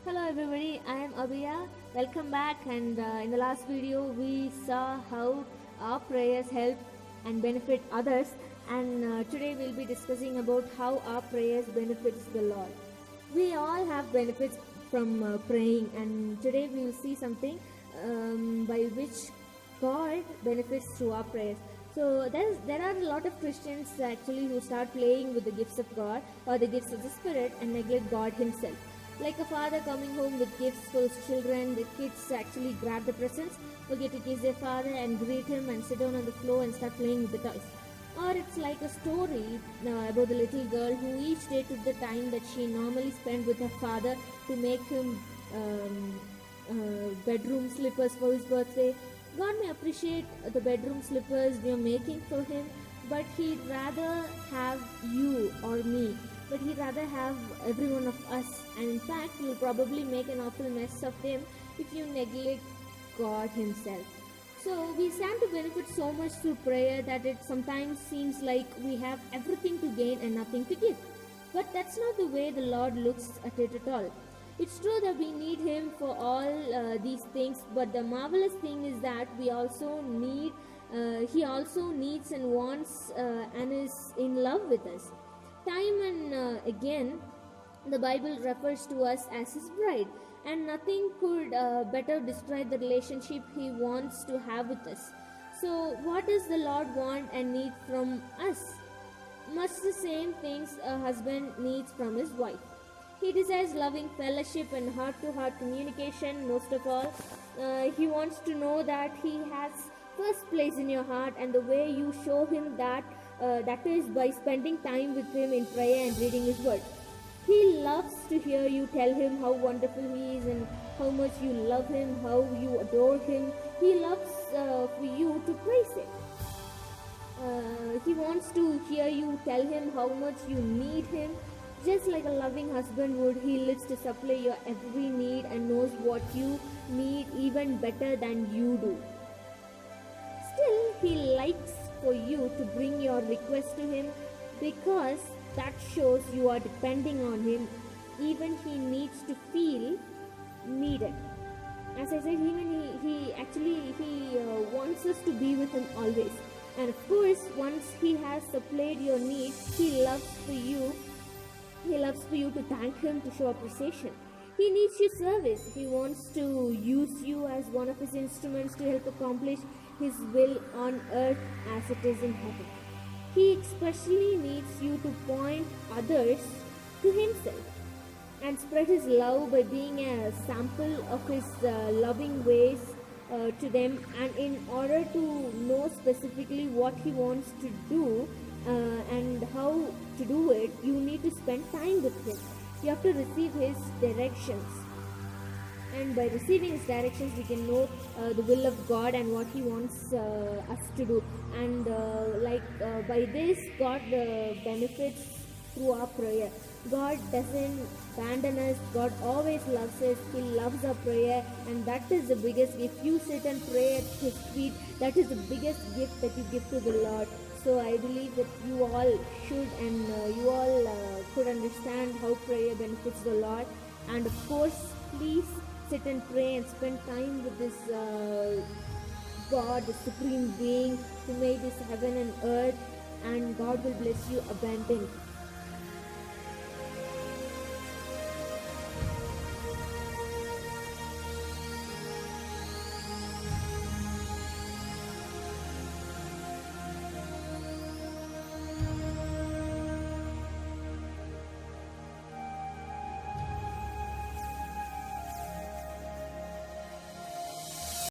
Hello everybody, I am Abhiya. Welcome back. And in the last video, we saw how our prayers help and benefit others. And today we'll be discussing about how our prayers benefits the Lord. We all have benefits from praying, and today we will see something by which God benefits through our prayers. So there are a lot of Christians actually who start playing with the gifts of God or the gifts of the Spirit and neglect God Himself. Like a father coming home with gifts for his children, the kids actually grab the presents, forget to kiss their father and greet him and sit down on the floor and start playing with the toys. Or it's like a story about the little girl who each day took the time that she normally spent with her father to make him bedroom slippers for his birthday. God may appreciate the bedroom slippers we are making for him, but he'd rather have you or me. But he'd rather have every one of us. And in fact, you'll probably make an awful mess of him if you neglect God Himself. So we stand to benefit so much through prayer that it sometimes seems like we have everything to gain and nothing to give. But that's not the way the Lord looks at it at all. It's true that we need Him for all these things, but the marvelous thing is that we also need, He also needs and wants and is in love with us. Time and again, the Bible refers to us as His bride, and nothing could better describe the relationship He wants to have with us. So, what does the Lord want and need from us? Much the same things a husband needs from his wife. He desires loving fellowship and heart to heart communication. Most of all, he wants to know that he has first place in your heart, and the way you show him that is by spending time with him in prayer and reading his word. He loves to hear you tell him how wonderful he is and how much you love him, how you adore him. He loves for you to praise him. He wants to hear you tell him how much you need him. Just like a loving husband would, he lives to supply your every need and knows what you need even better than you do. Still, he likes for you to bring your request to him because that shows you are depending on him. Even he needs to feel needed. As I said, even he wants us to be with him always. And of course, once he has supplied your needs, he loves for you to thank him, to show appreciation. He needs your service. He wants to use you as one of his instruments to help accomplish his will on earth as it is in heaven. He especially needs you to point others to himself and spread his love by being a sample of his loving ways to them. And in order to know specifically what he wants to do and how to do it, you need to spend time with him. You have to receive his directions, and by receiving his directions we can know the will of God and what he wants us to do. And by this, God benefits through our prayer. God doesn't abandon us. God always loves us. He loves our prayer, and that is the biggest gift. You sit and pray at his feet. That is the biggest gift that you give to the Lord. So I believe that you all should, and you all could understand how prayer benefits the Lord. And of course, please sit and pray and spend time with this God, the supreme being who made this heaven and earth, and God will bless you abundantly.